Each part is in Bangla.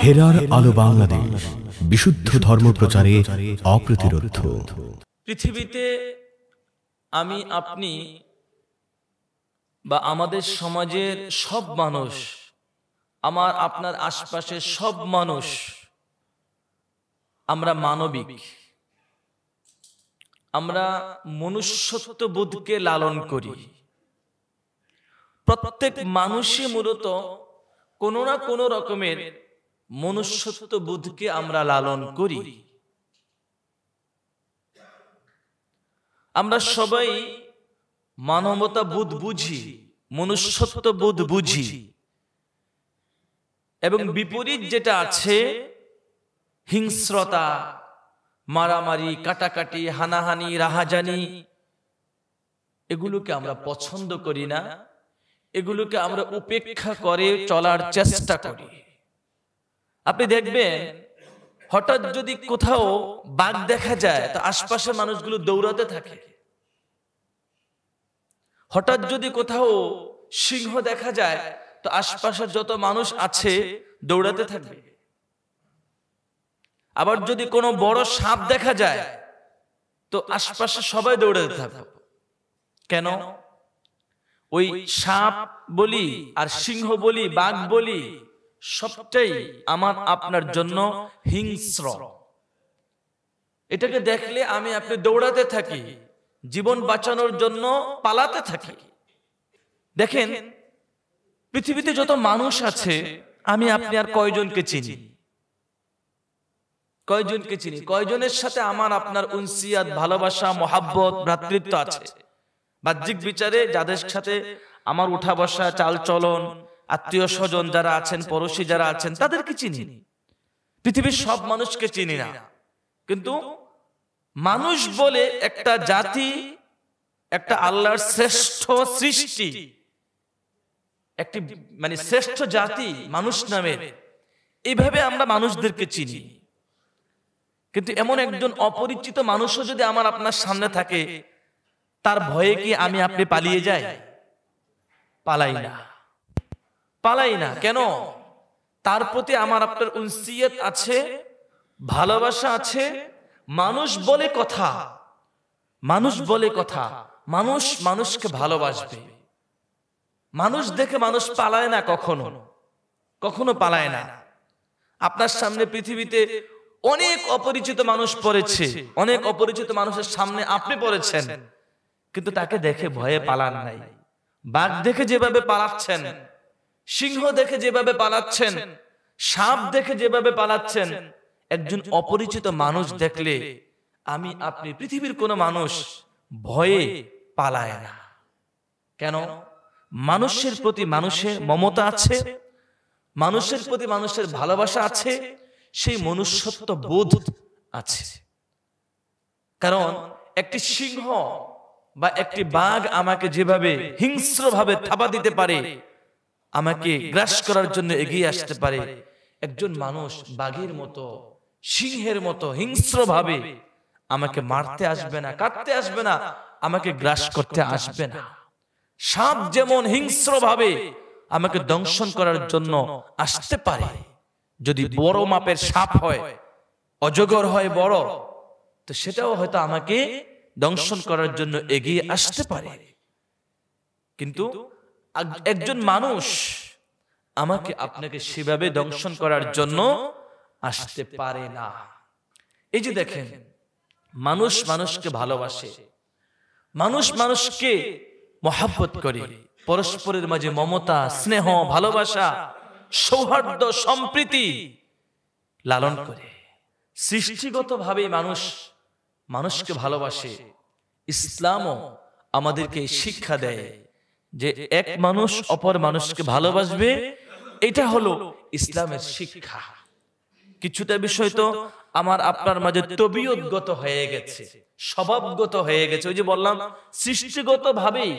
হেরার আলো বাংলাদেশ, বিশুদ্ধ ধর্ম প্রচারে অপ্রতিরোধ্য। পৃথিবীতে আমি আপনি বা আমাদের সমাজের সব মানুষ, আমার আপনার আশপাশের সব মানুষ, আমরা মানবিক, আমরা মনুষ্যত্ব বোধকে লালন করি। প্রত্যেক মানুষই মূলত কোনো না কোনো রকমের মনুষ্যত্ব বোধকে আমরা লালন করি। আমরা সবাই মানবতা বোধ বুঝি, মনুষ্যত্ব বোধ বুঝি, এবং বিপরীত যেটা আছে হিংস্রতা, মারামারি, কাটাকাটি, হানাহানি, রাহাজানি, এগুলোকে আমরা পছন্দ করি না, এগুলোকে আমরা উপেক্ষা করে চলার চেষ্টা করি। আপনি দেখবেন হঠাৎ যদি কোথাও বাঘ দেখা যায় তো আশপাশের মানুষগুলো দৌড়াতে থাকে। হঠাৎ যদি কোথাও সিংহ দেখা যায় তো আশপাশের যত মানুষ আছে দৌড়াতে থাকবে। আবার যদি কোনো বড় সাপ দেখা যায় তো আশপাশে সবাই দৌড়াতে থাকবে। কেন? ওই সাপ বলি আর সিংহ বলি, বাঘ বলি, সবটাই আমার আপনার জন্য হিংস্র। এটাকে দেখলে আমি আপনি দৌড়াতে থাকি, জীবন বাঁচানোর জন্য পালাতে থাকি। দেখেন পৃথিবীতে যত মানুষ আছে আমি আপনি আর কয়জনকে চিনি? কয়জনকে চিনি? কয়জনের সাথে আমার আপনার উনসিয়াত, ভালোবাসা, মহাব্বত, ভ্রাতৃত্ব আছে? বাহ্যিক বিচারে যাদের সাথে আমার উঠা বসা, চাল চলন, আত্মীয় স্বজন যারা আছেন, পড়োশী যারা আছেন, তাদেরকে চিনি। পৃথিবীর সব মানুষকে চিনি না। কিন্তু মানুষ বলে একটা জাতি, একটা আল্লাহর শ্রেষ্ঠ সৃষ্টি, একটি মানে শ্রেষ্ঠ জাতি মানুষ নামের, এইভাবে আমরা মানুষদেরকে চিনি। কিন্তু এমন একজন অপরিচিত মানুষও যদি আমার আপনার সামনে থাকে, তার ভয়ে কি আমি আপনি পালিয়ে যাই? পালাই না, পালাই না। কেন? তার প্রতি আমার আপনার উনসিয়ত আছে, ভালোবাসা আছে। মানুষ বলে কথা, মানুষ বলে কথা, মানুষ মানুষকে ভালোবাসবে। মানুষ দেখে মানুষ পালায় না, কখনো কখনো পালায় না। আপনার সামনে পৃথিবীতে অনেক অপরিচিত মানুষ পড়েছে, অনেক অপরিচিত মানুষের সামনে আপনি পড়েছেন, কিন্তু তাকে দেখে ভয়ে পালান নাই। বাঘ দেখে যেভাবে পালাচ্ছেন, সিংহ দেখে যেভাবে পালাচ্ছেন, সাপ দেখে যেভাবে পালাচ্ছেন, একজন অপরিচিত মানুষ দেখলে আমি আপনি, পৃথিবীর কোন মানুষ ভয়ে পালায় না। কেন? মানুষের প্রতি মানুষের মমতা আছে, মানুষের প্রতি মানুষের ভালোবাসা আছে, সেই মনুষ্যত্ব বোধ আছে। কারণ একটি সিংহ বা একটি বাঘ আমাকে যেভাবে হিংস্রভাবে থাবা দিতে পারে, আমাকে গ্রাস করার জন্য এগিয়ে আসতে পারে, একজন মানুষ বাঘের মতো, সিংহের মতো হিংস্রভাবে আমাকে মারতে আসবে না, কাটতে আসবে না, আমাকে গ্রাস করতে আসবে না। সাপ যেমন হিংস্রভাবে আমাকে দংশন করার জন্য আসতে পারে, যদি বড় মাপের সাপ হয়, অজগর হয় বড়, তো সেটাও হয়তো আমাকে দংশন করার জন্য এগিয়ে আসতে পারে। কিন্তু একজন মানুষ আমাকে আপনাকে সেভাবে দংশন করার জন্য আসতে পারে না। এই যে দেখেন, মানুষ মানুষকে ভালোবাসে, মানুষ মানুষকে মহাব্বত করে, পরস্পরের মাঝে মমতা, স্নেহ, ভালোবাসা, সৌহার্দ্য, সম্প্রীতি লালন করে। সৃষ্টিগতভাবে মানুষ মানুষকে ভালোবাসে। ইসলামও আমাদেরকে শিক্ষা দেয় যে এক মানুষ অপর মানুষকে ভালোবাসবে, এটা হলো ইসলামের শিক্ষা। কিছুটা বিষয় তো আমার আপনার মাঝে তবিয়তগত হয়ে গেছে, স্বভাবগত হয়ে গেছে। ওই যে বললাম, সৃষ্টিগত ভাবেই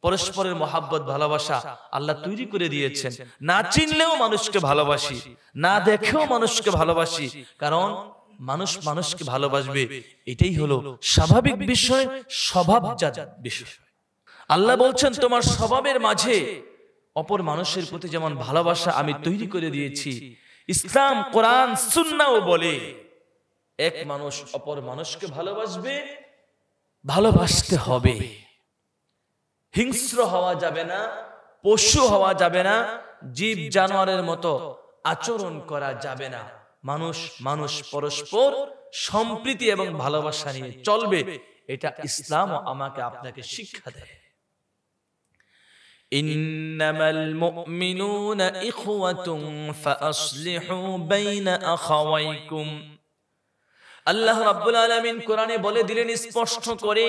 পরস্পরের মহাব্বত, ভালোবাসা আল্লাহ তৈরি করে দিয়েছেন। না চিনলেও মানুষকে ভালোবাসি, না দেখেও মানুষকে ভালোবাসি, কারণ মানুষ মানুষকে ভালোবাসবে, এটাই হলো স্বাভাবিক বিষয়, স্বভাবজাত বিষয়। আল্লাহ বলছেন, তোমার স্বভাবের মাঝে অপর মানুষের প্রতি যেমন ভালোবাসা আমি তৈরি করে দিয়েছি, ইসলাম কোরআন সুন্নাহও বলে এক মানুষ অপর মানুষকে ভালোবাসবে, ভালোবাসতে হবে। হিংস্র হওয়া যাবে না, পশু হওয়া যাবে না, জীব জানোয়ারের মতো আচরণ করা যাবে না। মানুষ পরস্পর সম্প্রীতি এবং ভালোবাসা নিয়ে চলবে, এটা ইসলাম আমাকে আপনাকে শিক্ষা দেয়। ইন্নামাল মুমিনুনা ইখওয়াতুন ফাআসলিহু বাইনা আখাওয়াইকুম। আল্লাহ রাব্বুল আলামিন কোরআনে বলে দিলেন স্পষ্ট করে,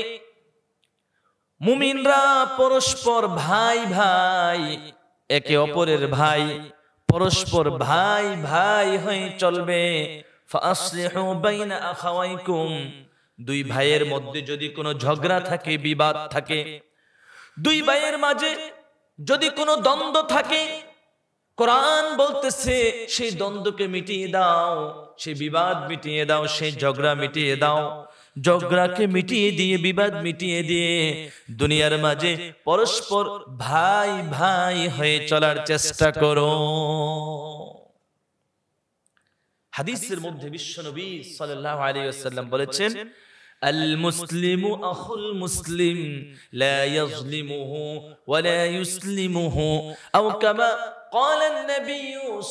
মুমিনরা পরস্পর ভাই ভাই, একে অপরের ভাই, পরস্পর ভাই ভাই হয়ে চলবে। ফাআসলিহু বাইনা আখাওয়াইকুম, দুই ভাইয়ের মধ্যে যদি কোনো ঝগড়া থাকে, বিবাদ থাকে, দুই ভাইয়ের মাঝে যদি কোনো দ্বন্দ্ব থাকে, কোরআন বলতেছে সেই দ্বন্দ্বকে মিটিয়ে দাও, সেই বিবাদ মিটিয়ে দাও, সেই ঝগড়া মিটিয়ে দাও। ঝগড়াকে মিটিয়ে দিয়ে, বিবাদ মিটিয়ে দিয়ে দুনিয়ার মাঝে পরস্পর ভাই ভাই হয়ে চলার চেষ্টা করো। হাদিসের মধ্যে বিশ্বনবী সাল্লাল্লাহু আলাইহি ওয়াসাল্লাম বলেছেন, আল মুসলিমু আখুল মুসলিম লা ইয়াজলিমুহু ওয়া লা ইউসলিমুহু আও কামা قال النبي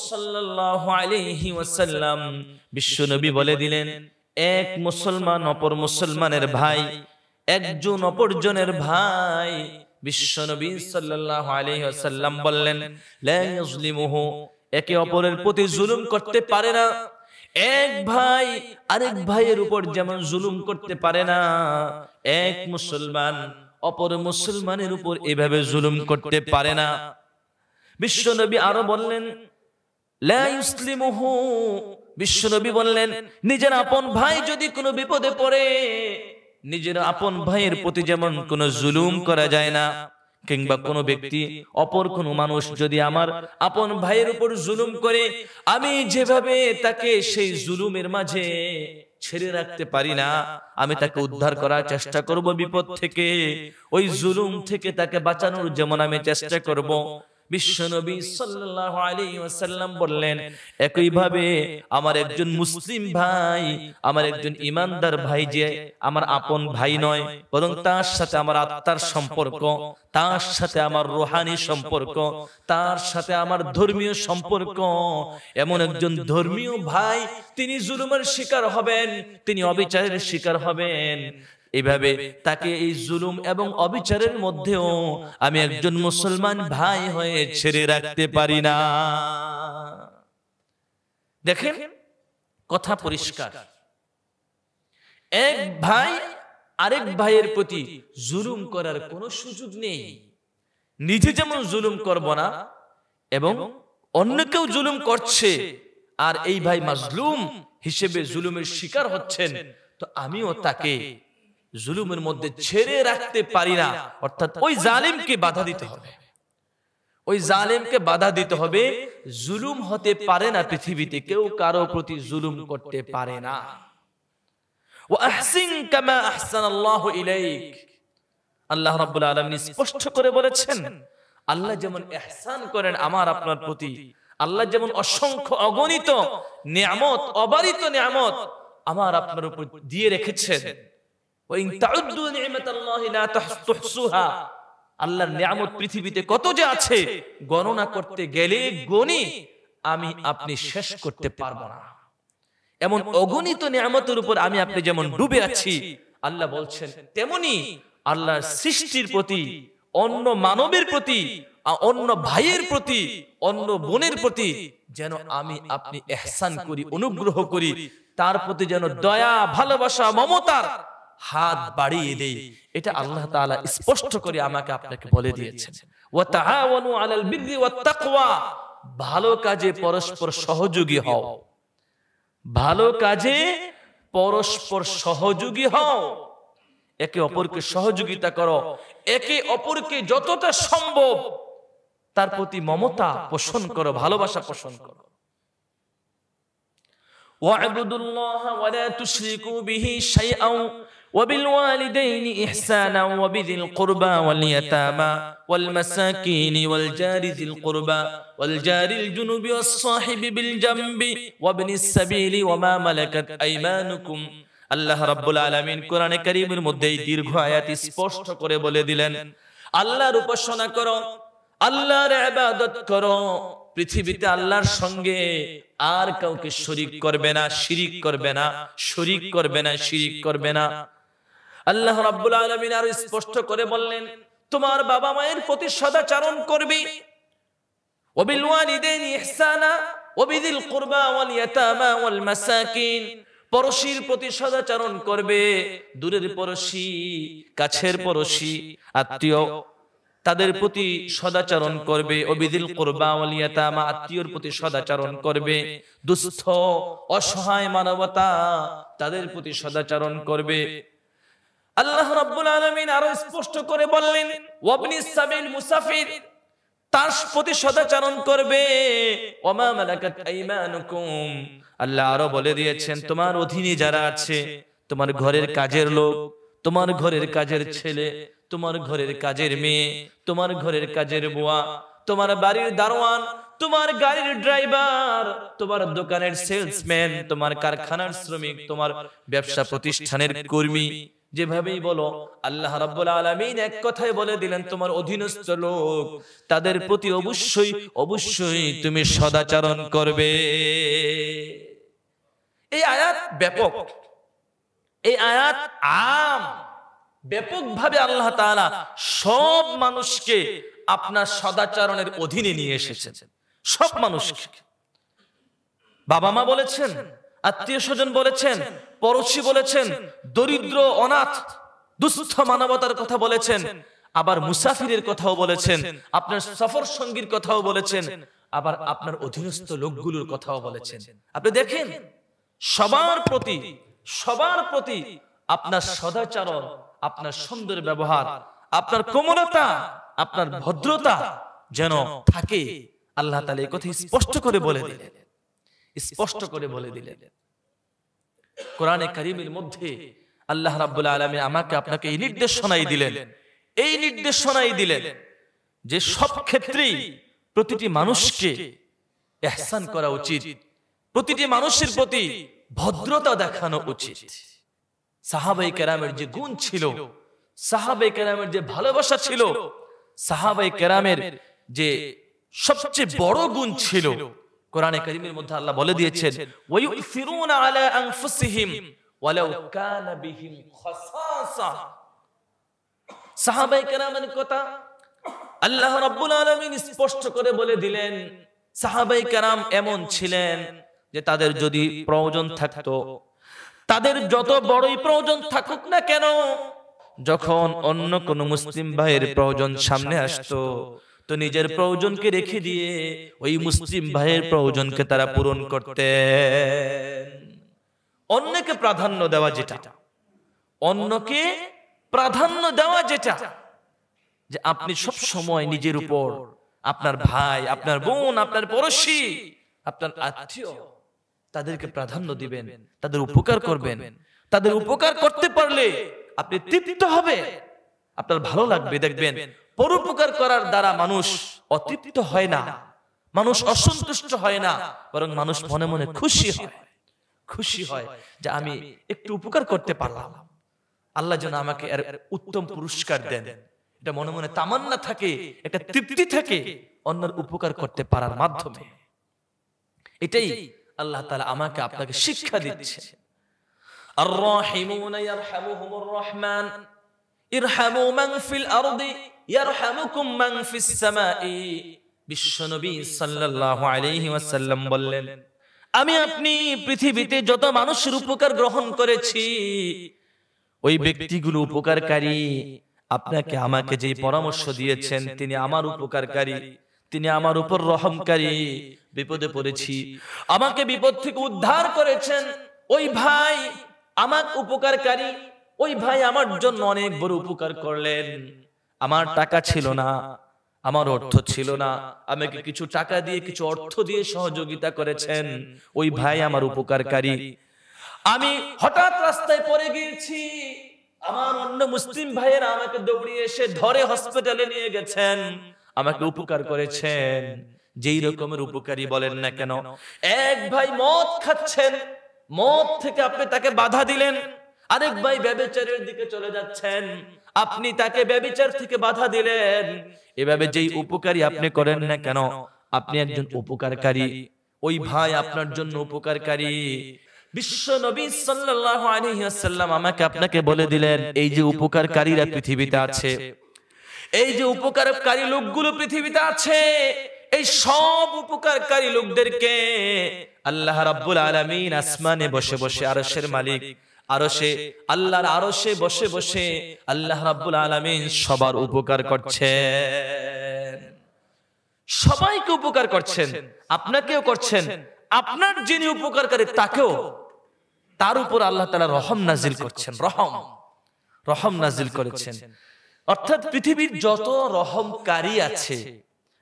সাল্লাল্লাহু আলাইহি ওয়াসাল্লাম। বিশ্বনবী বলে দিলেন, এক মুসলমান অপর মুসলমানের ভাই, একজন অপরজনের ভাই। বিশ্বনবী সাল্লাল্লাহু আলাইহি ওয়াসাল্লাম বললেন, লা ইয়াজলিমুহু, একে অপরের প্রতি জুলুম করতে পারে না। এক ভাই আরেক ভাইয়ের উপর যেমন জুলুম করতে পারে না, এক মুসলমান অপর মুসলমানের উপর এভাবে জুলুম করতে পারে না। বিশ্বনবী আরো বললেন, লা ইউসলিমুহু, বিশ্বনবী বললেন, নিজের আপন ভাই যদি কোনো বিপদে পড়ে, নিজের আপন ভাইয়ের প্রতি যেমন কোনো জুলুম করা যায় না, কিংবা কোনো ব্যক্তি অপর কোনো মানুষ যদি আমার আপন ভাইয়ের উপর জুলুম করে, আমি যেভাবে তাকে সেই জুলুমের মাঝে ছেড়ে রাখতে পারি না, আমি তাকে উদ্ধার করার চেষ্টা করব বিপদ থেকে, ওই জুলুম থেকে তাকে বাঁচানোর যেমন আমি চেষ্টা করব। বিশ্বনবী সাল্লাল্লাহু আলাইহি ওয়াসাল্লাম বললেন, একই ভাবে আমার একজন মুসলিম ভাই, আমার একজন ঈমানদার ভাই, যে আমার আপন ভাই নয়, বরং তার সাথে আমার আত্মার সম্পর্ক, তার সাথে আমার রূহানি সম্পর্ক, তার সাথে আমার ধর্মীয় সম্পর্ক, এমন একজন ধর্মীয় ভাই, তিনি জুলুমের শিকার হবেন, তিনি অবিচারের শিকার হবেন, এভাবে তাকে এই জুলুম এবং অবিচারের মধ্যেও আমি একজন মুসলমান ভাই হয়ে ছেড়ে রাখতে পারি না। দেখেন, কথা পরিষ্কার। এক ভাই আরেক ভাইয়ের প্রতি জুলুম করার কোনো সুযোগ নেই। নিজে যেমন জুলুম করব না, এবং অন্য কেউ জুলুম করছে আর এই ভাই মাজলুম হিসেবে জুলুমের শিকার হচ্ছেন, তো আমিও তাকে জুলুমের মধ্যে ছেড়ে রাখতে পারি না। অর্থাৎ ওই জালিমকে বাধা দিতে হবে, ওই জালিমকে বাধা দিতে হবে। জুলুম হতে পারে না পৃথিবীতে, কেউ কারো প্রতি জুলুম করতে পারে না। ওয়া আহসিন কামা আহসানাল্লাহু ইলাইক, আল্লাহ রাব্বুল আলামিন স্পষ্ট করে বলেছেন, আল্লাহ যেমন ইহসান করেন আমার আপনার প্রতি, আল্লাহ যেমন অসংখ্য অগণিত নিয়ামত, অবারিত নিয়ামত আমার আপনার উপর দিয়ে রেখেছেন, আল্লাহর নিয়ামত পৃথিবীতে কত যে আছে, গণনা করতে গেলে গণি আমি আপনি শেষ করতে পারবো না। এমন অগণিত নিয়ামতের উপর আমি আপনি যেমন ডুবে আছি, আল্লাহ বলছেন তেমনি আল্লাহর সৃষ্টির প্রতি, অন্য মানবের প্রতি, অন্য ভাইয়ের প্রতি, অন্য বোনের প্রতি যেন আমি আপনি ইহসান করি, অনুগ্রহ করি, তার প্রতি যেন দয়া, ভালোবাসা, মমতার হাত বাড়িয়ে দেই। এটা আল্লাহ তাআলা স্পষ্ট করে আমাকে আপনাকে বলে দিয়েছেন। ওয়া তাআওয়ানু আলাল বিররি ওয়াত তাকওয়া, ভালো কাজে পরস্পর সহযোগী হও, ভালো কাজে পরস্পর সহযোগী হও, একে অপরকে সহযোগিতা করো, একে অপরকে যতটা সম্ভব তার প্রতি মমতা পোষণ করো, ভালোবাসা পোষণ করো। ওয়া'বুদুল্লাহা ওয়া লা তুশরিকু বিহি শাইআন وبالوالدين إحسانا وبذي القربى واليتامى والمساكين والجار ذي القربى والجار الجنب والصاحب بالجنب وابن السبيل وما ملكت أيمانكم আল্লাহ রাব্বুল আলামিন কোরআনে কারীমের মধ্যে এই দীর্ঘ আয়াত স্পষ্ট করে বলে দিলেন, আল্লাহর উপাসনা করো, আল্লাহর ইবাদত করো, পৃথিবীতে আল্লাহর সঙ্গে আর কাউকে শরীক করবে না, শিরিক করবে না, শরীক করবে না, শিরিক করবে না। আল্লাহ রাব্বুল আলামিন আরো স্পষ্ট করে বললেন, তোমার বাবা মায়ের প্রতি সদাচরণ করবে, ওয়াবিল ওয়ালিদাইনি ইহসানা ওয়াবিযিল কুরবা ওয়াল ইয়াতামা ওয়াল মাসাকিন, পড়শির প্রতি সদাচরণ করবে, দূরের পড়শি, কাছের পড়শি, আত্মীয়, তাদের প্রতি সদাচরণ করবে। ওয়াবিযিল কুরবা ওয়াল ইয়াতামা, আত্মীয়র প্রতি সদাচরণ করবে। দুস্থ অসহায় মানবতা, তাদের প্রতি সদাচরণ করবে। আল্লাহ রাব্বুল আলামিন আরো স্পষ্ট করে বললেন, ওয়াবনিস সাবিল, মুসাফির, তার প্রতি সদাচরণ করবে। ওমা মালাকাত আইমানুকুম, আল্লাহ আরো বলে দিয়েছেন, তোমার অধীনে যারা আছে, তোমার ঘরের কাজের লোক, তোমার ঘরের কাজের ছেলে, তোমার ঘরের কাজের মেয়ে, তোমার ঘরের কাজের বুয়া, তোমার বাড়ির দারোয়ান, তোমার গাড়ির ড্রাইভার, তোমার দোকানের সেলসম্যান, তোমার কারখানার শ্রমিক, তোমার ব্যবসা প্রতিষ্ঠানের কর্মী, যেভাবেই বলো, আল্লাহ রাব্বুল আলামিন এক কথায় বলে দিলেন, তোমার অধীনস্থ লোক, তাদের প্রতি অবশ্যই অবশ্যই তুমি সদাচরণ করবে। এই আয়াত ব্যাপক, এই আয়াত আম, ব্যাপকভাবে আল্লাহ তাআলা সব মানুষকে আপনার সদাচরণের অধীনে নিয়ে এসেছেন, সব মানুষকে। বাবা মা বলেছেন, আত্মীয় স্বজন বলেছেন, পড়শি বলেছেন, দরিদ্র অনাথ দুস্থ মানবতার কথা বলেছেন, আবার মুসাফিরের কথাও বলেছেন, আপনার সফর সঙ্গীর কথাও বলেছেন, আবার আপনার অধীনস্থ লোকগুলোর কথাও বলেছেন। আপনি দেখেন, সবার প্রতি আপনার সদাচরণ, আপনার সুন্দর ব্যবহার, আপনার কোমলতা, আপনার ভদ্রতা যেন থাকে। আল্লাহ তাআলা এই কথা স্পষ্ট করে বলে দিলেন, স্পষ্ট করে বলে দিলেন কোরআনে কারীমের মধ্যে। আল্লাহ রাব্বুল আলামিন আমাকে আপনাকে এই নির্দেশনাই দিলেন যে সব ক্ষেত্রেই প্রতিটি মানুষকে ইহসান করা উচিত, প্রতিটি মানুষের প্রতি ভদ্রতা দেখানো উচিত। সাহাবায়ে কেরামের যে গুণ ছিল, সাহাবায়ে কেরামের যে ভালোবাসা ছিল, সাহাবায়ে কেরামের যে সবচেয়ে বড় গুণ ছিল, কোরআনে কারীমের মধ্যে আল্লাহ বলে দিয়েছেন, ওয়ায়ুফিরুনা আলা আনফুসিহিম ওয়ালাউ কানা বিহিম খাসাসা। সাহাবায়ে কেরামের কথা আল্লাহ রাব্বুল আলামিন স্পষ্ট করে বলে দিলেন, সাহাবায়ে কেরাম এমন ছিলেন যে তাদের যদি প্রয়োজন থাকতো, তাদের যত বড়ই প্রয়োজন থাকুক না কেন, যখন অন্য কোন মুসলিম ভাইয়ের প্রয়োজন সামনে আসতো, তো নিজের প্রয়োজনকে রেখে দিয়ে ওই মুসলিম ভাইয়ের প্রয়োজনকে তারা পূরণ করতেন। অন্যকে প্রাধান্য দেওয়া যেটা, অন্যকে প্রাধান্য দেওয়া যেটা, যে আপনি সব সময় নিজের উপর, আপনার ভাই, আপনার বোন, আপনার পড়শি, আপনার আত্মীয়, তাদেরকে প্রাধান্য দিবেন, তাদের উপকার করবেন। তাদের উপকার করতে পারলে আপনি তৃপ্ত হবে, আপনার ভালো লাগবে। দেখবেন পরোপকার করার দ্বারা মানুষ অতৃপ্ত হয় না, মানুষ অসন্তুষ্ট হয় না, বরং মানুষ মনে মনে খুশি হয় যে আমি একটু উপকার করতে পারলাম, আল্লাহ যেন আমাকে এর উত্তম পুরস্কার দেন। এটা মনে মনে তামান্না থাকে, একটা তৃপ্তি থাকে অন্যের উপকার করতে পারার মাধ্যমে। এটাই আল্লাহ তাআলা আমাকে আপনাকে শিক্ষা দিচ্ছে। আর রাহিমুনা ইয়ারহামুহুমুর রহমান ইরহামু মান ফিল আরদি ইয়ারহামুকুম মান ফিস সামাই। বিশ্বনবী সাল্লাল্লাহু আলাইহি ওয়াসাল্লাম বললেন, আমি আপনি পৃথিবীতে যত মানুষের উপকার গ্রহণ করেছি, ওই ব্যক্তিগুলো উপকারকারী। আপনাকে আমাকে যে পরামর্শ দিয়েছেন, তিনি আমার উপকারকারী, তিনি আমার উপর রহমকারী। বিপদে পড়েছি, আমাকে বিপদ থেকে উদ্ধার করেছেন, ওই ভাই আমার উপকারকারী, ওই ভাই আমার জন্য অনেক বড় উপকার করলেন। আমার টাকা ছিল না, আমার অর্থ ছিল না, আমাকে কিছু টাকা দিয়ে, কিছু অর্থ দিয়ে সহযোগিতা করেছেন, ওই ভাই আমার উপকারকারী। আমি হঠাৎ রাস্তায় পড়ে গিয়েছি, আমার অন্য মুসলিম ভাইয়েরা আমাকে দৌড়িয়ে এসে ধরে হসপিটালে নিয়ে গেছেন, আমাকে উপকার করেছেন। যেই রকমের উপকারী বলেন না কেন, এক ভাই মদ খাচ্ছেন, মদ থেকে আপনি তাকে বাধা দিলেন। আরেক ভাই ব্যভিচারের দিকে চলে যাচ্ছেন, আপনি তাকে ব্যভিচার থেকে বাধা দিলেন। এভাবে যেই উপকারী আপনি করেন না কেন, আপনি একজন উপকারকারী, ওই ভাই আপনার জন্য উপকারকারী। বিশ্ব নবী সাল্লাল্লাহু আলাইহি ওয়াসাল্লাম আমাকে আপনাকে বলে দিলেন, এই যে উপকারকারীরা পৃথিবীতে আছে, এই যে উপকারকারী লোকগুলো পৃথিবীতে আছে, এই সব উপকারকারী লোকদেরকে আল্লাহ রাব্বুল আলামিন আসমানে বসে বসে, আরশের মালিক আরশে, আল্লাহর আরশে বসে বসে আল্লাহ রাব্বুল আলামিন সবার উপকার করছেন, সবাইকে উপকার করছেন, আপনাকেও করছেন। আপনার যিনি উপকারকারী তাকেও, তার উপর আল্লাহ তাআলা রহম নাজিল করছেন, রহম নাজিল করেছেন। অর্থাৎ পৃথিবীর যত রহমকারী আছে,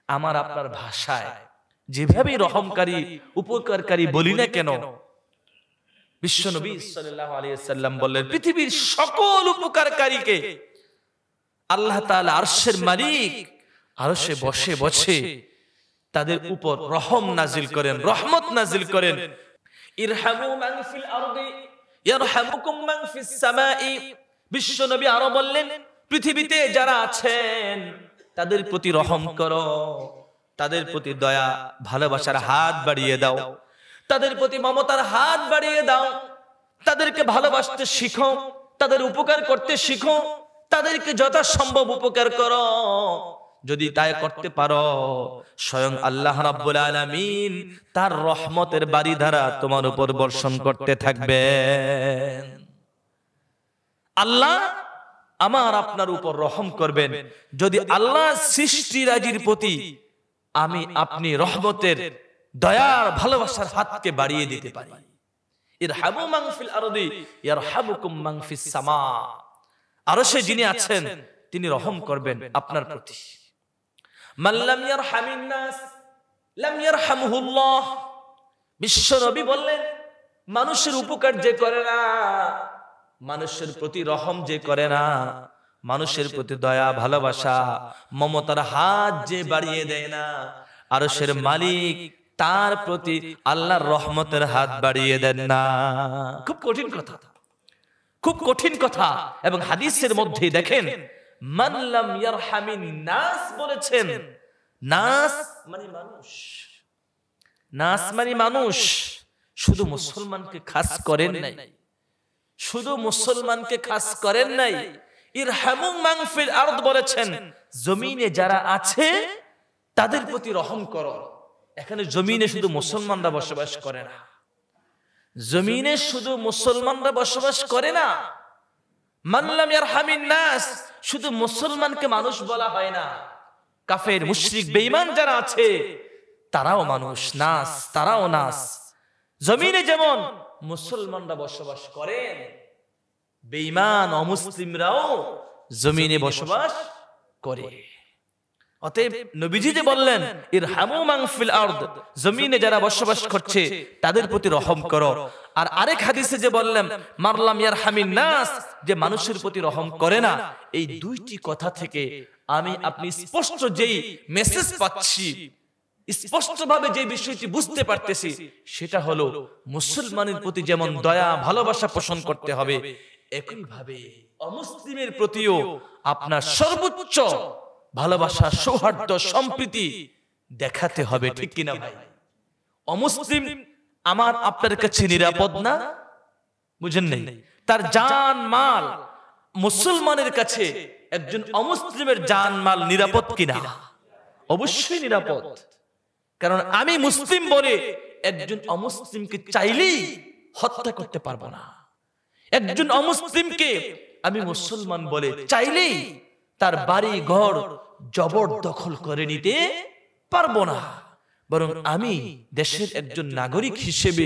আমার আপনার ভাষায় যেভাবে রহমকারী উপকারকারী বলি না কেন, বিশ্ব নবী সাল্লাল্লাহু আলাইহি ওয়াসাল্লাম বললেন, পৃথিবীর সকল উপকারকারীকে আল্লাহ তাআলা আরশের মালিক আরশে বসে বসে তাদের উপর রহম নাজিল করেন, রহমত নাজিল করেন। ইরহামু মান ফিল আরদি ইয়ারহামুকুম মান ফিস সামাই। বিশ্ব নবী আরো বললেন, পৃথিবীতে যারা আছেন তাদের প্রতি রহম করো, তাদের প্রতি দয়া ভালোবাসার হাত বাড়িয়ে দাও, তাদের প্রতি মমতার হাত বাড়িয়ে দাও, তাদেরকে ভালোবাসতে শিখো, তাদের উপকার করতে শিখো, তাদেরকে যথাসম্ভব উপকার করো। যদি তাই করতে পারো, স্বয়ং আল্লাহ রাব্বুল আলামিন তার রহমতের বারিধারা তোমার উপর বর্ষণ করতে থাকবেন। আল্লাহ আমার আপনার উপর রহম করবেন যদি আল্লাহ সৃষ্টিরাজির প্রতি আমি আপনি রহমতের দয়ার ভালোবাসার হাতকে বাড়িয়ে দিতে পারি। ইরহামু মান ফিল আরদি ইয়ারহামুকুম মান ফিস সামা। আরশে যিনি আছেন তিনি রহম করবেন আপনার প্রতি। মান লাম ইয়ারহামিন নাস লাম ইয়ারহামহুল্লাহ। বিশ্ব নবী বললেন, মানুষের উপকার যে করে না, মানুষের প্রতি রহম যে করে না, মানুষের প্রতি দয়া ভালোবাসা মমতার হাত যে বাড়িয়ে দেয় না, আরশের মালিক তার প্রতি আল্লাহর রহমতের হাত বাড়িয়ে দেন না। খুব কঠিন কথা, খুব কঠিন কথা। এবং হাদিসের মধ্যে দেখেন, মান লাম ইয়ারহামিন নাস বলেছেন। নাস মানে মানুষ, নাস মানে মানুষ। শুধু মুসলমানকে খাস করেন নাই, শুধু মুসলমানকে খাস করেন নাই, ইরহামু মান ফিল আরদ বলেছেন, জমিনে যারা আছে তাদের প্রতি রহম করো। এখানে জমিনে শুধু মুসলমানরা বসবাস করে না, জমিনে শুধু মুসলমানরা বসবাস করে না। মান লাম ইয়ারহামিন নাস, শুধু মুসলমানকে মানুষ বলা হয় না, কাফের মুশরিক বেঈমান যারা আছে তারাও মানুষ, নাস, তারাও নাস। জমিনে যেমন মুসলমানরা বসবাস করেন, বেঈমান অমুসলিমরাও জমিনে বসবাস করে। অতএব নবীজি যে বললেন, ইরহামু মান ফিল আরদ, জমিনে যারা বসবাস করছে তাদের প্রতি রহম করো। আর আরেক হাদিসে যে বললেন, মান লাম ইয়ারহামিন নাস, যে মানুষের প্রতি রহম করে না। এই দুইটি কথা থেকে আমি আপনি স্পষ্ট যেই মেসেজ পাচ্ছি, স্পষ্টভাবে যে বিষয়টি বুঝতে পারতেছি, সেটা হলো মুসলমানের প্রতি যেমন দয়া ভালোবাসা পোষণ করতে হবে, একইভাবে অমুসলিমের প্রতিও আপনার সর্বোচ্চ ভালোবাসা, সৌহার্দ্য, সম্প্রীতি দেখাতে হবে। ঠিক কিনা ভাই? অমুসলিম আমার আপনার কাছে নিরাপদ না, বুঝেন নাই? তার জান মাল মুসলমানের কাছে একজন অমুসলিমের জান মাল নিরাপদ কিনা? অবশ্যই নিরাপদ। কারণ আমি মুসলিম বলে একজন অমুসলিমকে চাইলেই হত্যা করতে পারবো না, একজন অমুসলিমকে আমি মুসলমান বলে চাইলেই তার বাড়ি ঘর জবরদখল করে নিতে পারবো না। বরং আমি দেশের একজন নাগরিক হিসেবে,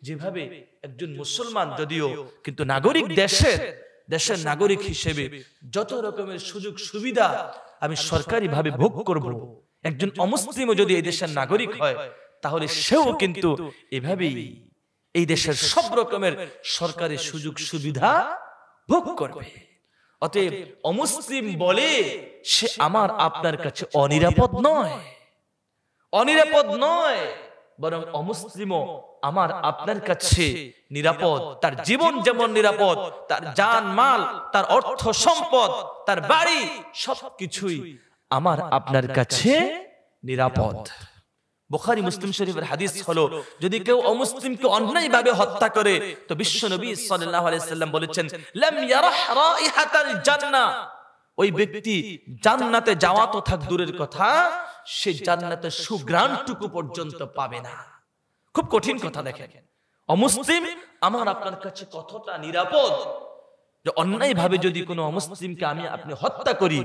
যেভাবে একজন মুসলমান যদিও কিন্তু নাগরিক, দেশের নাগরিক হিসেবে যত রকমের সুযোগ সুবিধা আমি সরকারি ভাবে ভোগ করব, একজন অমুসলিমও যদি এই দেশের নাগরিক হয় তাহলে সেও কিন্তু এভাবেই এই দেশের সব রকমের সরকারি সুযোগ সুবিধা ভোগ করবে। অতএব অমুসলিম বলে সে আমার আপনার কাছে অনিরাপদ নয়, অনিরাপদ নয়, বরং অমুসলিমও আমার আপনার কাছে নিরাপদ। তার জীবন যেমন নিরাপদ, তার জান মাল, তার অর্থ সম্পদ, তার বাড়ি, সবকিছুই আমার আপনার কাছে নিরাপদ। বুখারী মুসলিম শরীফের হাদিস হলো, যদি কেউ অমুসলিমকে অন্যায়ভাবে হত্যা করে তো বিশ্বনবী সাল্লাল্লাহু আলাইহি সাল্লাম বলেছেন, লাম ইয়ারাহ রাইহাতাল জান্নাহ, ওই ব্যক্তি জান্নাতে যাওয়া তো থাক দূরের কথা, সে জান্নাতের সুঘ্রাণটুকু পর্যন্ত পাবে না। খুব কঠিন কথা। দেখেন অমুসলিম আমার আপনার কাছে কতটা নিরাপদ, যে অন্যায়ভাবে যদি কোনো অমুসলিমকে আমি আপনি হত্যা করি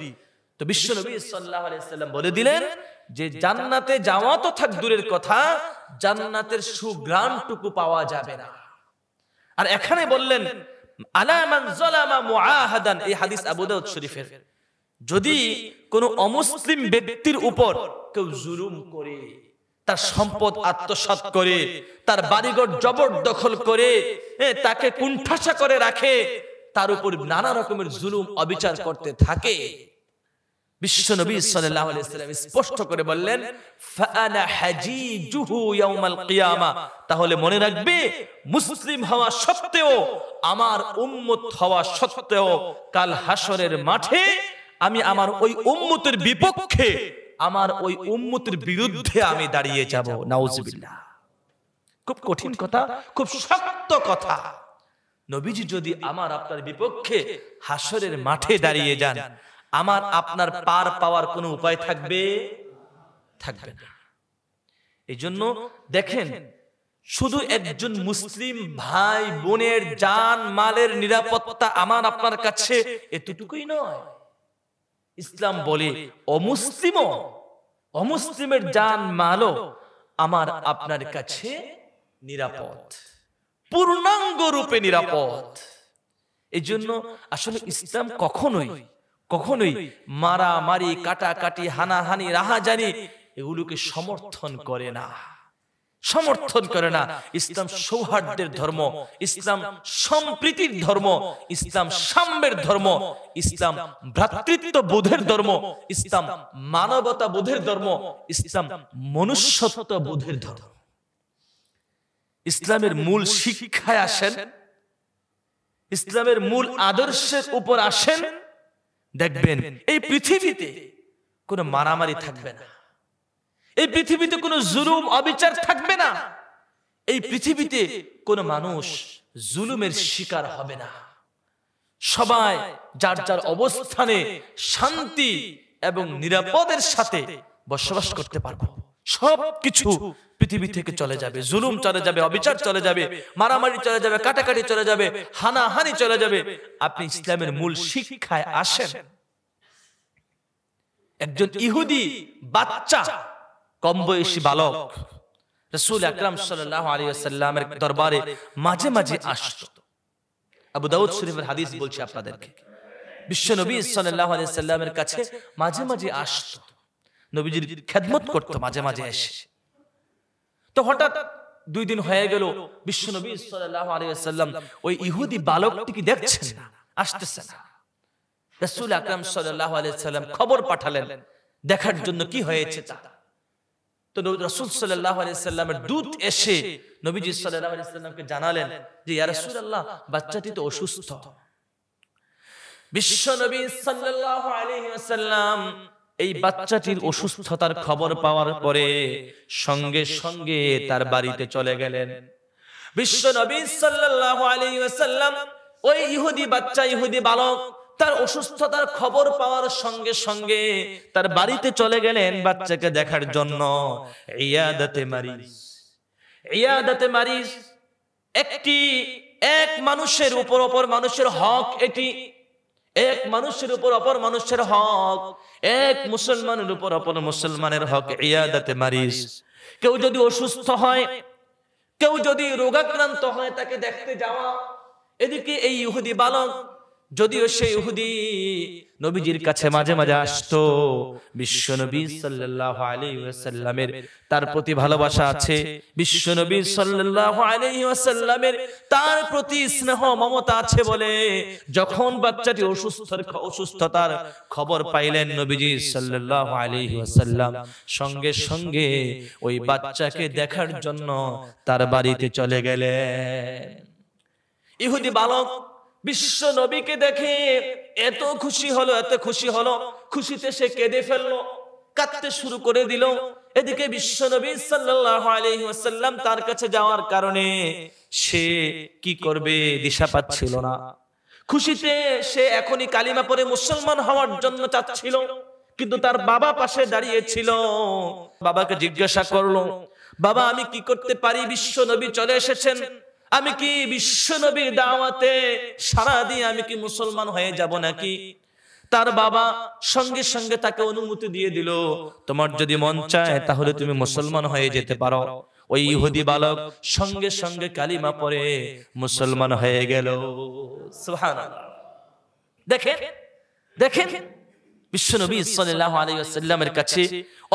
তো বিশ্বনবী সাল্লাল্লাহু আলাইহি সাল্লাম বলে দিলেন যে জান্নাতে যাওয়া তো থাক দূরের কথা, জান্নাতের সুঘ্রাণটুকু পাওয়া যাবে না। আর এখানে বললেন আলা মান যালামা মুআহাদান, এই হাদিস আবু দাউদ শরীফের, যদি কোনো অমুসলিম ব্যক্তির উপর কেউ জুলুম করে, তার সম্পদ আত্মসাৎ করে, তার বাড়িঘর জবরদখল করে, তাকে কুণ্ঠাসা করে রাখে, তার উপর নানা রকমের জুলুম অবিচার করতে থাকে, বিশ্বনবী সাল্লাল্লাহু আলাইহি সাল্লাম স্পষ্ট করে বললেন ফাআনা হাজিজুহু ইয়াউমাল কিয়ামাহ, তাহলে মনে রাখবে মুসলিম হওয়া সত্ত্বেও, আমার উম্মত হওয়া সত্ত্বেও কাল হাসরের মাঠে আমি আমার ওই উম্মতের বিপক্ষে, আমার ওই উম্মতের বিরুদ্ধে আমি দাঁড়িয়ে যাব। নাউজুবিল্লাহ। খুব কঠিন কথা, খুব শক্ত কথা। নবীজি যদি আমার আপনার বিপক্ষে হাসরের মাঠে দাঁড়িয়ে যান, আমার আপনার পার পাওয়ার কোনো উপায় থাকবে? থাকবে না। এই জন্য দেখেন, শুধু একজন মুসলিম ভাই বোনের জান মালের নিরাপত্তা আমার আপনার কাছে এতটুকুই নয়, ইসলাম বলে অমুসলিমের জান মালও আমার আপনার কাছে নিরাপদ, পূর্ণাঙ্গ রূপে নিরাপদ। এই জন্য আসলে ইসলাম কখনোই মারামারি, কাটাকাটি, হানাহানি, রাহাজানি এগুলোকে সমর্থন করে না, সমর্থন করে না। ইসলাম সৌহার্দ্যের ধর্ম, ইসলাম সম্প্রীতির ধর্ম, ইসলাম সাম্যের ধর্ম, ইসলাম ভ্রাতৃত্ব বোধের ধর্ম, ইসলাম মানবতা বোধের ধর্ম, ইসলাম মনুষ্যত্ব বোধের ধর্ম। ইসলামের মূল শিক্ষায় আসেন, ইসলামের মূল আদর্শের উপর আসেন, দেখবেন এই পৃথিবীতে কোনো মারামারি থাকবে না, এই পৃথিবীতে কোনো জুলুম অবিচার থাকবে না, এই পৃথিবীতে কোনো মানুষ জুলুমের শিকার হবে না। সবাই যার যার অবস্থানে শান্তি এবং নিরাপদের সাথে বসবাস করতে পারবো। সবকিছু পৃথিবী থেকে চলে যাবে, জুলুম চলে যাবে, অবিচার চলে যাবে, মারামারি চলে যাবে, কাটাকাটি চলে যাবে, হানাহানি চলে যাবে। আপনি ইসলামের মূল শিক্ষায় আসেন। একজন ইহুদি বাচ্চা, কম বয়সী বালক রাসূল আকরাম সাল্লাল্লাহু আলাইহি ওয়াসাল্লামের দরবারে মাঝে মাঝে আসতো। আবু দাউদ শরীফের হাদিস বলছি আপনাদেরকে, বিশ্বনবী সাল্লাল্লাহু আলাইহি ওয়াসাল্লামের কাছে মাঝে মাঝে আসতো, নবীজির খেদমত করতো মাঝে মাঝে এসে। তো হঠাৎ 2 দিন হয়ে গেল, বিশ্বনবী সাল্লাল্লাহু আলাইহি ওয়াসাল্লাম ওই ইহুদি বালকটিকে দেখছেন না, আসতেছে না। রাসূল আকরাম সাল্লাল্লাহু আলাইহি ওয়াসাল্লাম খবর পাঠালেন দেখার জন্য কি হয়েছে তা। তো রাসূল সাল্লাল্লাহু আলাইহি ওয়াসাল্লামের দূত এসে নবীজি সাল্লাল্লাহু আলাইহি ওয়াসাল্লামকে জানালেন যে ইয়া রাসূলুল্লাহ, বাচ্চাটি তো অসুস্থ। বিশ্বনবী সাল্লাল্লাহু আলাইহি ওয়াসাল্লাম এই বাচ্চাটির অসুস্থতার খবর পাওয়ার পরে সঙ্গে সঙ্গে তার বাড়িতে চলে গেলেন। বিশ্বনবী সাল্লাল্লাহু আলাইহি ওয়াসাল্লাম ওই ইহুদি বাচ্চা, ইহুদি বালক, তার অসুস্থতার খবর পাওয়ার সঙ্গে সঙ্গে তার বাড়িতে চলে গেলেন বাচ্চাকে দেখার জন্য। ইয়াদাতে মারিজ, ইয়াদাতে মারিজ এক মানুষের উপর অপর মানুষের হক, এটি এক মানুষের উপর অপর মানুষের হক, এক মুসলমানের উপর অপর মুসলমানের হক। ইয়াদাতে মারিজ, কেউ যদি অসুস্থ হয়, কেউ যদি রোগাক্রান্ত হয়, তাকে দেখতে যাওয়া। এদিকে এই ইহুদি বালক যদিও সেই ইহুদি নবীজির কাছে মাঝে মাঝে আসতো, বিশ্ব নবী সাল্লাল্লাহু আলাইহি ওয়াসাল্লামের তার প্রতি ভালোবাসা আছে, বিশ্ব নবী সাল্লাল্লাহু আলাইহি ওয়াসাল্লামের তার প্রতি স্নেহ মমতা আছে বলে যখন বাচ্চাটি অসুস্থতার খবর পাইলেন নবীজি সাল্লাল্লাহু আলাইহি ওয়াসাল্লাম সঙ্গে সঙ্গে ওই বাচ্চাকে দেখার জন্য তার বাড়িতে চলে গেলেন। ইহুদি বালক বিশ্ব নবীকে দেখে এত খুশি হলো, এত খুশি হলো, খুশিতে সে কেঁদে ফেললো, কাঁদতে শুরু করে দিল। এদিকে বিশ্ব নবী সাল্লাল্লাহু আলাইহি ওয়াসাল্লাম তার কাছে যাওয়ার কারণে সে কি করবে দিশা পাচ্ছিল না। খুশিতে সে এখনই কালিমা পড়ে মুসলমান হওয়ার জন্য চাচ্ছিল, কিন্তু তার বাবা পাশে দাঁড়িয়ে ছিল। বাবাকে জিজ্ঞাসা করলো, বাবা আমি কি করতে পারি? বিশ্ব নবী চলে এসেছেন, আমি কি বিশ্ব নবীর দাওয়াতে সাড়া দিয়ে আমি কি মুসলমান হয়ে যাব নাকি? তার বাবা সঙ্গে সঙ্গে তাকে অনুমতি দিয়ে দিল, তোমার যদি মন চায় তাহলে তুমি মুসলমান হয়ে যেতে পারো। ওই ইহুদি বালক সঙ্গে সঙ্গে কালিমা পড়ে মুসলমান হয়ে গেল। সুবহানাল্লাহ। দেখেন দেখেন বিশ্বনবী সাল্লাল্লাহু আলাইহি ওয়াসাল্লামের কাছে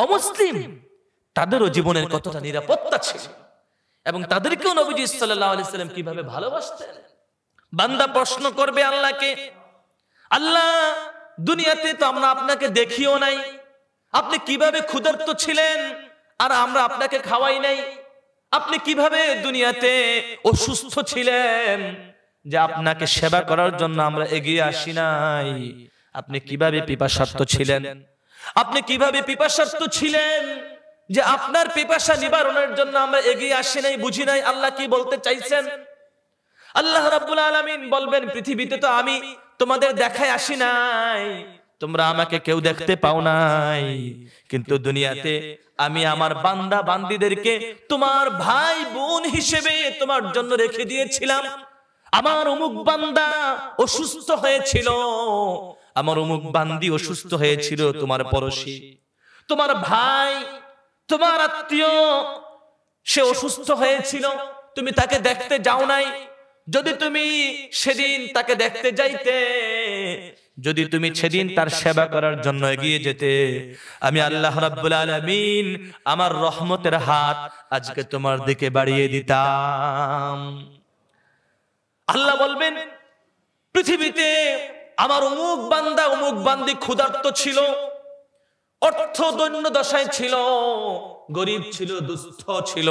অমুসলিম তাদেরও জীবনের কতটা নিরাপত্তা ছিল এবং তাদেরকেও নবীজি সাল্লাল্লাহু আলাইহি ওয়াসাল্লাম কিভাবে ভালোবাসতেন। বান্দা প্রশ্ন করবে আল্লাহকে, আল্লাহ দুনিয়াতে তো আমরা আপনাকে দেখিও নাই, আপনি কিভাবে ক্ষুধার্ত ছিলেন আর আমরা আপনাকে খাওয়াই নাই? আপনি কিভাবে দুনিয়াতে অসুস্থ ছিলেন যে আপনাকে সেবা করার জন্য আমরা এগিয়ে আসি নাই? আপনি কিভাবে পিপাসার্ত ছিলেন? আপনি কিভাবে পিপাসার্ত ছিলেন যে আপনার পিপাসা নিবারণের জন্য আমরা এগিয়ে আসি নাই, বুঝি নাই? আল্লাহ কি বলতে চাইছেন? আল্লাহ রাব্বুল আলামিন বলবেন, পৃথিবীতে তো আমি তোমাদের দেখায় আসি নাই, তোমরা আমাকে কেউ দেখতে পাও নাই, কিন্তু দুনিয়াতে আমি আমার বান্দা বান্দীদেরকে তোমার ভাই বোন হিসেবে তোমার জন্য রেখে দিয়েছিলাম। আমার অমুক বান্দা অসুস্থ হয়েছিল, আমার অমুক বান্দি অসুস্থ হয়েছিল, তোমার পড়শি, তোমার ভাই, তোমার আত্মীয়, সে অসুস্থ হয়েছিল, তুমি তাকে দেখতে যাও নাই। যদি তুমি সেদিন তাকে দেখতে যাইতে, যদি তুমি সেদিন তার সেবা করার জন্য এগিয়ে যেতে, আমি আল্লাহ রাব্বুল আলামিন আমার রহমতের হাত আজকে তোমার দিকে বাড়িয়ে দিতাম। আল্লাহ বলবেন, পৃথিবীতে আমার অমুক বান্দা অমুক বান্দি ক্ষুধার্ত ছিল, অর্থ দৈন্য দশায় ছিল, গরিব ছিল, দুস্থ ছিল,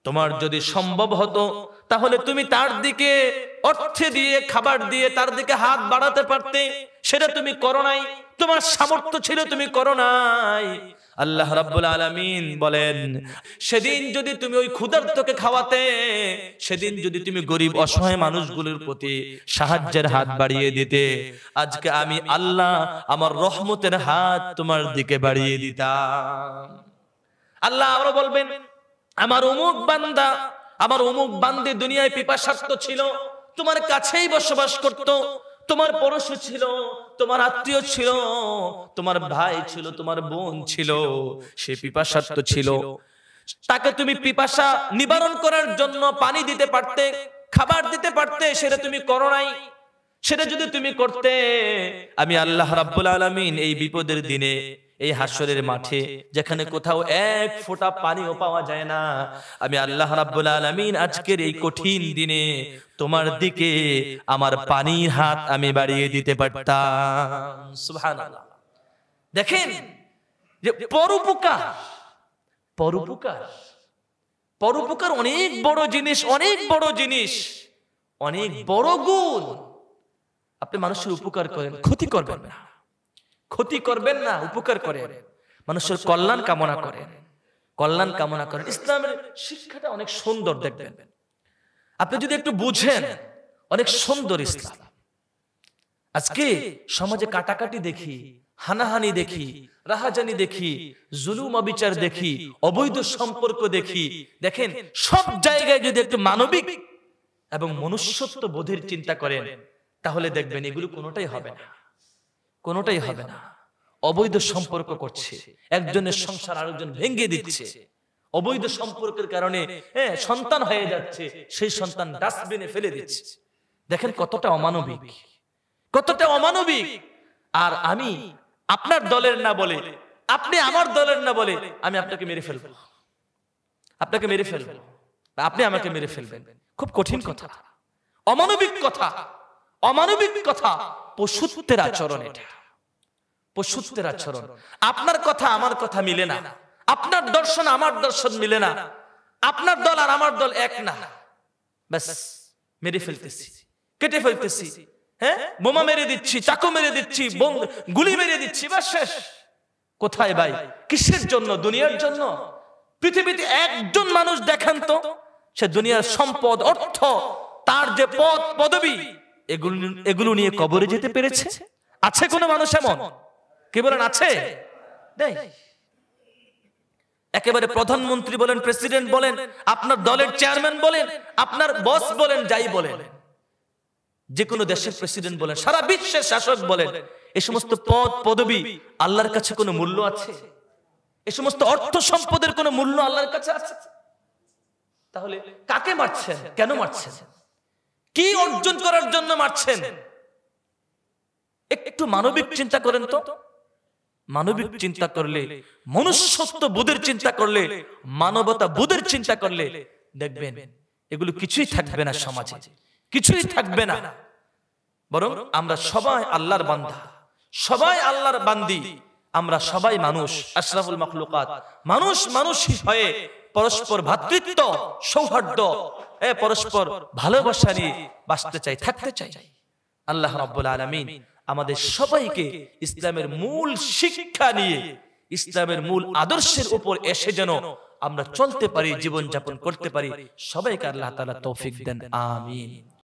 তোমার যদি সম্ভব হতো তাহলে তুমি তার দিকে অর্থ দিয়ে খাবার দিয়ে তার দিকে হাত বাড়াতে পারতে, সেটা তুমি করো নাই। তোমার সামর্থ্য ছিল, তুমি করো নাই। আল্লাহ রাব্বুল আলামিন বলেন, সেদিন যদি তুমি ওই ক্ষুধার্তকে খাওয়াতে, সেদিন যদি তুমি গরিব অসহায় মানুষগুলোর প্রতি সাহায্যের হাত বাড়িয়ে দিতে, আজকে আমি আল্লাহ আমার রহমতের হাত তোমার দিকে বাড়িয়ে দিতাম। আল্লাহ আরো বলবেন, আমার অমুক বান্দা আমার অমুক বান্দি দুনিয়ায় পিপাসার্ত ছিল, তোমার কাছেই বসবাস করত, তোমার পড়শি ছিল, তোমার আত্মীয় ছিল, তোমার ভাই ছিল, তোমার বোন ছিল, সে পিপাসার্ত ছিল, তাকে তুমি পিপাসা নিবারণ করার জন্য পানি দিতে পারতে, খাবার দিতে পারতে, সেটা তুমি করো নাই। সেটা যদি তুমি করতে, আমি আল্লাহ রাব্বুল আলামিন এই বিপদের দিনে, এই হাসরের মাঠে যেখানে কোথাও এক ফোঁটা পানিও পাওয়া যায় না, আমি আল্লাহ রাব্বুল আলামিন আজকের এই কঠিন দিনে তোমার দিকে আমার পানির হাত আমি বাড়িয়ে দিতে পারতাম। সুবহানাল্লাহ। দেখেন যে পরোপকার, পরোপকার, পরোপকার অনেক বড় জিনিস, অনেক বড় জিনিস, অনেক বড় গুণ। আপনি মানুষের উপকার করেন, ক্ষতি করবেন না, ক্ষতি করবেন না, উপকার করেন, মানুষের কল্যাণ কামনা করেন, কল্যাণ কামনা করেন। ইসলামের শিক্ষাটা অনেক সুন্দর, দেখবেন আপনি যদি একটু বুঝেন, অনেক সুন্দর ইসলাম। আজকে সমাজে কাটাকাটি দেখি, হানাহানি দেখি, রাহাজানি দেখি, জুলুম অবিচার দেখি, অবৈধ সম্পর্ক দেখি। দেখেন সব জায়গায় যদি একটু মানবিক এবং মনুষ্যত্ব বোধের চিন্তা করেন, তাহলে দেখবেন এগুলো কোনোটাই হবে না, কোনোটাই হবে না। অবৈধ সম্পর্ক করছে, একজনের সংসার আরেকজন ভেঙে দিচ্ছে, অবৈধ সম্পর্কের কারণে সন্তান হয়ে যাচ্ছে, সেই সন্তান ডাস্টবিনে ফেলে দিচ্ছে। দেখেন কতটা অমানবিক, কতটা অমানবিক। আর আমি আপনার দলের না বলে, আপনি আমার দলের না বলে আমি আপনাকে মেরে ফেলবো, আপনাকে মেরে ফেলবো, আপনি আমাকে মেরে ফেলবেন। খুব কঠিন কথা, অমানবিক কথা, অমানবিক কথা, পশুত্বের আচরণ। এটা পশুত্বের আচরণ। আপনার কথা আমার কথা মিলে না, আপনার দর্শন আমার দর্শন মিলে না, আপনার দল আর আমার দল এক না, ব্যাস মেরে ফেলতেছি, কেটে ফেলতেছি, হ্যাঁ, বোমা মেরে দিচ্ছি, চাকু মেরে দিচ্ছি, গুলি মেরে দিচ্ছি, ব্যাস শেষ। কোথায় ভাই? কিসের জন্য? দুনিয়ার জন্য? পৃথিবীতে একজন মানুষ দেখান তো, সে দুনিয়ার সম্পদ, অর্থ, তার যে পদ পদবী, এগুলো নিয়ে কবরে যেতে পেরেছে? আছে কোন মানুষ এমন? কি বলেন, আছে? নেই। একেবারে প্রধানমন্ত্রী বলেন, প্রেসিডেন্ট বলেন, আপনার দলের চেয়ারম্যান বলেন, আপনার বস বলেন, যাই বলেন, যে কোনো দেশের প্রেসিডেন্ট বলেন, সারা বিশ্বের শাসক বলেন, এই সমস্ত পদ পদবী আল্লাহর কাছে কোনো মূল্য আছে? এই সমস্ত অর্থ সম্পদের কোনো মূল্য আল্লাহর কাছে আছে? তাহলে কাকে মারছেন? কেন মারছেন? কি অর্জন করার জন্য মারছেন? একটু মানবিক চিন্তা করেন তো। মানবিক চিন্তা করলে, মনুষ্যত্ব বোধের চিন্তা করলে, মানবতা বোধের চিন্তা করলে দেখবেন এগুলো কিছুই থাকবে না সমাজে, কিছুই থাকবে না। বরং আমরা সবাই আল্লাহর বান্দা, সবাই আল্লাহর বান্দি, আমরা সবাই মানুষ, আশরাফুল মাখলুকাত, মানুষ মানুষ হয়ে পরস্পর ভ্রাতৃত্ব, সৌহার্দ্য, পরস্পর ভালোবাসা নিয়ে বাঁচতে চাই, থাকতে চাই। আল্লাহ রাব্বুল আলামিন আমাদের সবাইকে ইসলামের মূল শিক্ষা নিয়ে, ইসলামের মূল আদর্শের উপর এসে যেন আমরা চলতে পারি, জীবন যাপন করতে পারি, সবাইকে আল্লাহ তাআলা তৌফিক দেন। আমিন।